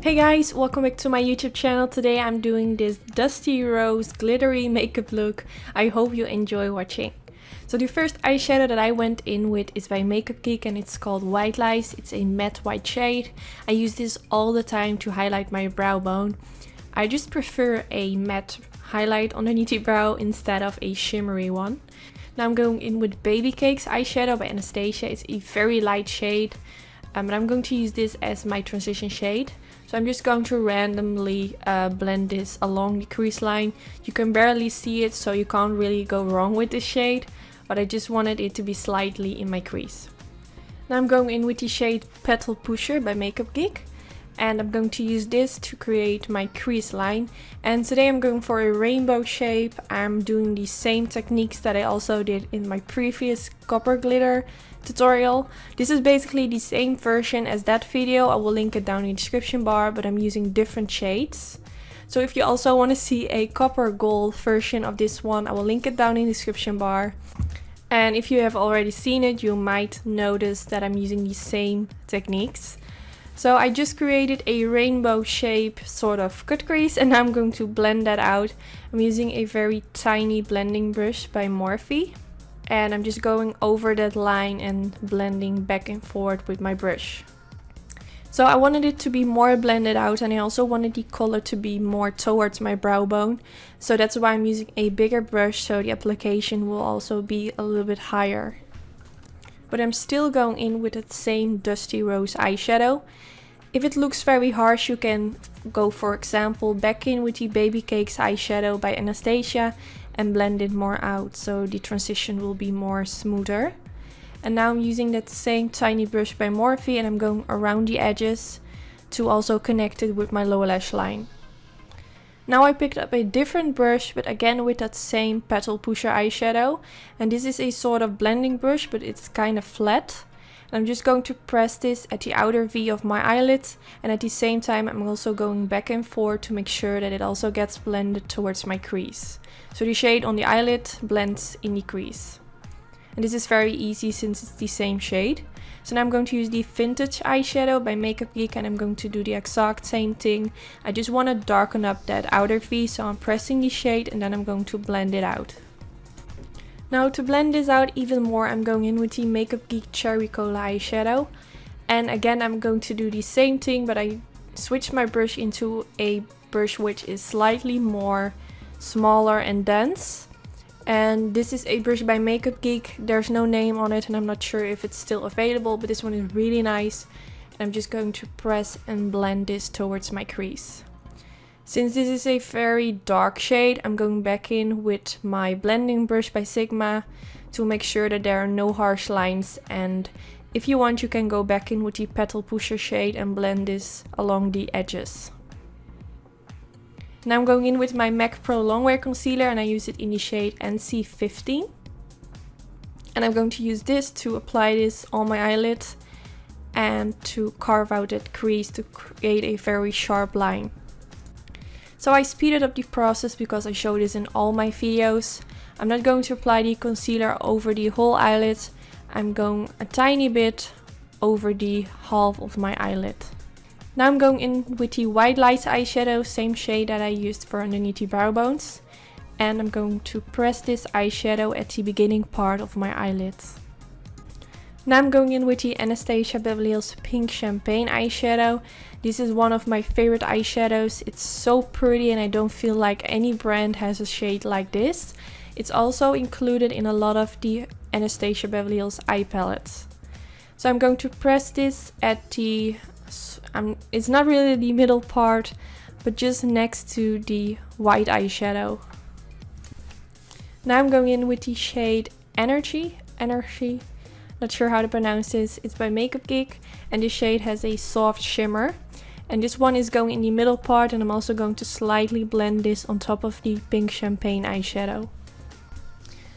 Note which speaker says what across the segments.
Speaker 1: Hey guys, welcome back to my YouTube channel. Today I'm doing this dusty rose glittery makeup look. I hope you enjoy watching. So the first eyeshadow that I went in with is by MAKEUPGEEK and it's called White Lies. It's a matte white shade. I use this all the time to highlight my brow bone. I just prefer a matte highlight underneath the brow instead of a shimmery one. Now I'm going in with Baby Cakes eyeshadow by Anastasia. It's a very light shade. And I'm going to use this as my transition shade. So I'm just going to randomly blend this along the crease line. You can barely see it, so you can't really go wrong with this shade. But I just wanted it to be slightly in my crease. Now I'm going in with the shade Petal Pusher by MAKEUPGEEK. And I'm going to use this to create my crease line. And today I'm going for a rainbow shape. I'm doing the same techniques that I also did in my previous copper glitter tutorial. This is basically the same version as that video. I will link it down in the description bar, but I'm using different shades. So if you also want to see a copper gold version of this one, I will link it down in the description bar. And if you have already seen it, you might notice that I'm using the same techniques. So I just created a rainbow shape sort of cut crease and I'm going to blend that out. I'm using a very tiny blending brush by Mauve. And I'm just going over that line and blending back and forth with my brush. So I wanted it to be more blended out and I also wanted the color to be more towards my brow bone. So that's why I'm using a bigger brush, so the application will also be a little bit higher. But I'm still going in with that same dusty rose eyeshadow. If it looks very harsh, you can go, for example, back in with the Baby Cakes eyeshadow by Anastasia and blend it more out, so the transition will be more smoother. And now I'm using that same tiny brush by Mauve and I'm going around the edges to also connect it with my lower lash line. Now I picked up a different brush, but again with that same Petal Pusher eyeshadow. And this is a sort of blending brush, but it's kind of flat. And I'm just going to press this at the outer V of my eyelid. And at the same time I'm also going back and forth to make sure that it also gets blended towards my crease. So the shade on the eyelid blends in the crease. And this is very easy since it's the same shade. So now I'm going to use the Vintage eyeshadow by MAKEUPGEEK and I'm going to do the exact same thing. I just want to darken up that outer V, so I'm pressing the shade and then I'm going to blend it out. Now to blend this out even more, I'm going in with the MAKEUPGEEK Cherry Cola eyeshadow. And again I'm going to do the same thing, but I switched my brush into a brush which is slightly more smaller and dense. And this is a brush by MAKEUPGEEK. There's no name on it and I'm not sure if it's still available, but this one is really nice. And I'm just going to press and blend this towards my crease. Since this is a very dark shade, I'm going back in with my blending brush by Sigma to make sure that there are no harsh lines. And if you want, you can go back in with the Petal Pusher shade and blend this along the edges. Now I'm going in with my MAC Pro Longwear Concealer and I use it in the shade NC15. And I'm going to use this to apply this on my eyelid and to carve out that crease to create a very sharp line. So I speeded up the process because I show this in all my videos. I'm not going to apply the concealer over the whole eyelid. I'm going a tiny bit over the half of my eyelid. Now I'm going in with the White Lies eyeshadow, same shade that I used for underneath the brow bones. And I'm going to press this eyeshadow at the beginning part of my eyelids. Now I'm going in with the Anastasia Beverly Hills Pink Champagne eyeshadow. This is one of my favorite eyeshadows. It's so pretty and I don't feel like any brand has a shade like this. It's also included in a lot of the Anastasia Beverly Hills eye palettes. So I'm going to press this at the it's not really the middle part, but just next to the white eyeshadow. Now I'm going in with the shade Anarchy. Not sure how to pronounce this. It's by MAKEUPGEEK and this shade has a soft shimmer. And this one is going in the middle part and I'm also going to slightly blend this on top of the Pink Champagne eyeshadow.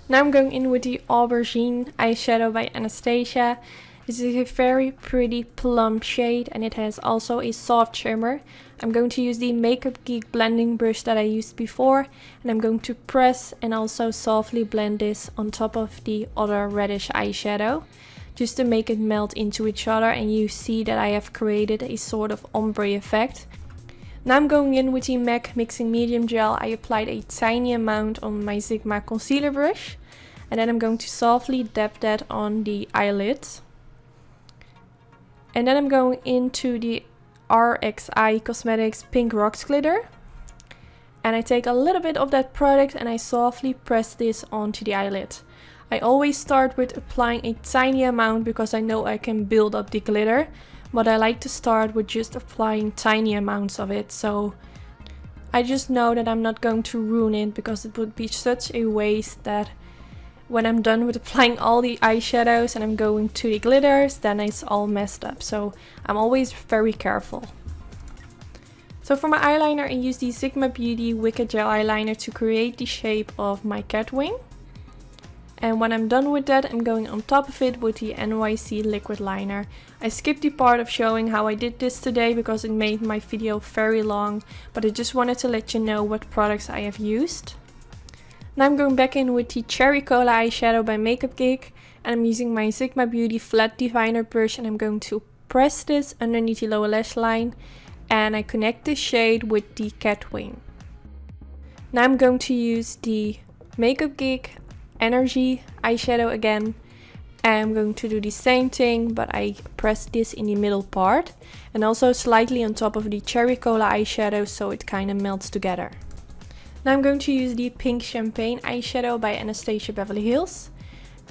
Speaker 1: Now I'm going in with the Aubergine Eyeshadow by Anastasia. This is a very pretty plum shade and it has also a soft shimmer. I'm going to use the MAKEUPGEEK blending brush that I used before and I'm going to press and also softly blend this on top of the other reddish eyeshadow. just to make it melt into each other, and you see that I have created a sort of ombre effect. Now I'm going in with the MAC Mixing Medium Gel. I applied a tiny amount on my Sigma concealer brush. And then I'm going to softly dab that on the eyelid. And then I'm going into the RXI Cosmetics Pink Rocks Glitter. And I take a little bit of that product and I softly press this onto the eyelid. I always start with applying a tiny amount because I know I can build up the glitter. But I like to start with just applying tiny amounts of it. So I just know that I'm not going to ruin it because it would be such a waste that when I'm done with applying all the eyeshadows and I'm going to the glitters, then it's all messed up. So I'm always very careful. So for my eyeliner, I use the Sigma Beauty Wicked Gel Eyeliner to create the shape of my cat wing. And when I'm done with that, I'm going on top of it with the NYC Liquid Liner. I skipped the part of showing how I did this today because it made my video very long, but I just wanted to let you know what products I have used. Now I'm going back in with the Cherry Cola eyeshadow by MAKEUPGEEK, and I'm using my Sigma Beauty Flat Definer brush, and I'm going to press this underneath the lower lash line, and I connect this shade with the cat wing. Now I'm going to use the MAKEUPGEEK Energy eyeshadow again, and I'm going to do the same thing, but I press this in the middle part and also slightly on top of the Cherry Cola eyeshadow so it kind of melts together. Now I'm going to use the Pink Champagne eyeshadow by Anastasia Beverly Hills,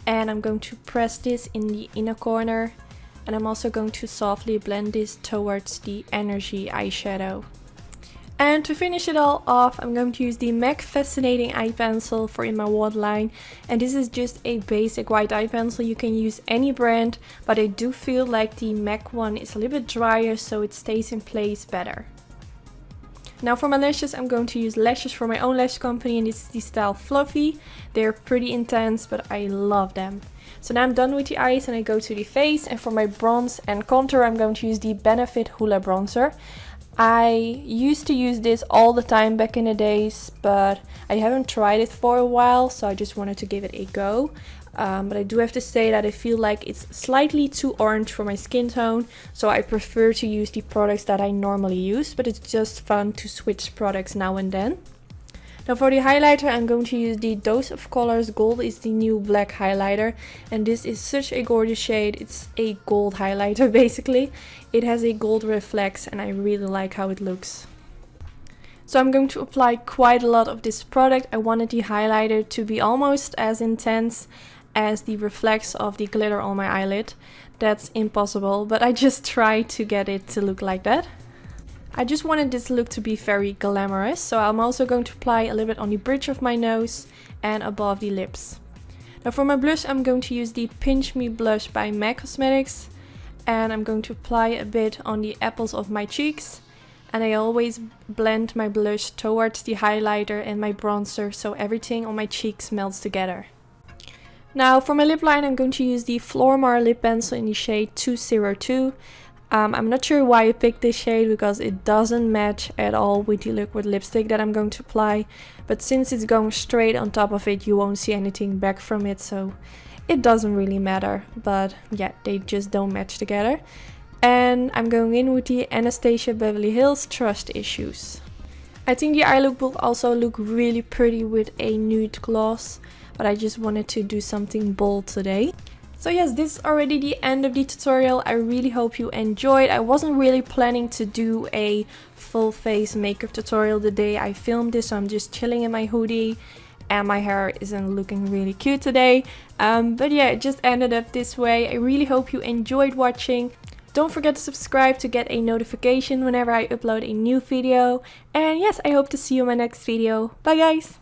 Speaker 1: and I'm going to press this in the inner corner, and I'm also going to softly blend this towards the Energy eyeshadow. And to finish it all off, I'm going to use the MAC Fascinating Eye Pencil for in my waterline. And this is just a basic white eye pencil. You can use any brand, but I do feel like the MAC one is a little bit drier, so it stays in place better. Now for my lashes, I'm going to use lashes from my own lash company, and this is the style Fluffy. They're pretty intense, but I love them. So now I'm done with the eyes and I go to the face, and for my bronze and contour, I'm going to use the Benefit Hoola Bronzer. I used to use this all the time back in the days, but I haven't tried it for a while, so I just wanted to give it a go. But I do have to say that I feel like it's slightly too orange for my skin tone, so I prefer to use the products that I normally use, but it's just fun to switch products now and then. Now for the highlighter, I'm going to use the Dose of Colors Gold is the new black highlighter, and this is such a gorgeous shade. It's a gold highlighter basically. It has a gold reflex and I really like how it looks. So I'm going to apply quite a lot of this product. I wanted the highlighter to be almost as intense as the reflex of the glitter on my eyelid. That's impossible, but I just tried to get it to look like that. I just wanted this look to be very glamorous, so I'm also going to apply a little bit on the bridge of my nose and above the lips. Now for my blush, I'm going to use the Pinch Me blush by MAC Cosmetics, and I'm going to apply a bit on the apples of my cheeks. And I always blend my blush towards the highlighter and my bronzer so everything on my cheeks melts together. Now for my lip line, I'm going to use the FLORMAR lip pencil in the shade 202. I'm not sure why I picked this shade because it doesn't match at all with the liquid lipstick that I'm going to apply. But since it's going straight on top of it, you won't see anything back from it, so it doesn't really matter. But yeah, they just don't match together. And I'm going in with the Anastasia Beverly Hills Trust Issues. I think the eye look will also look really pretty with a nude gloss, but I just wanted to do something bold today. So yes, this is already the end of the tutorial. I really hope you enjoyed. I wasn't really planning to do a full face makeup tutorial the day I filmed this, so I'm just chilling in my hoodie and my hair isn't looking really cute today. But yeah, it just ended up this way. I really hope you enjoyed watching. Don't forget to subscribe to get a notification whenever I upload a new video. And yes, I hope to see you in my next video. Bye guys!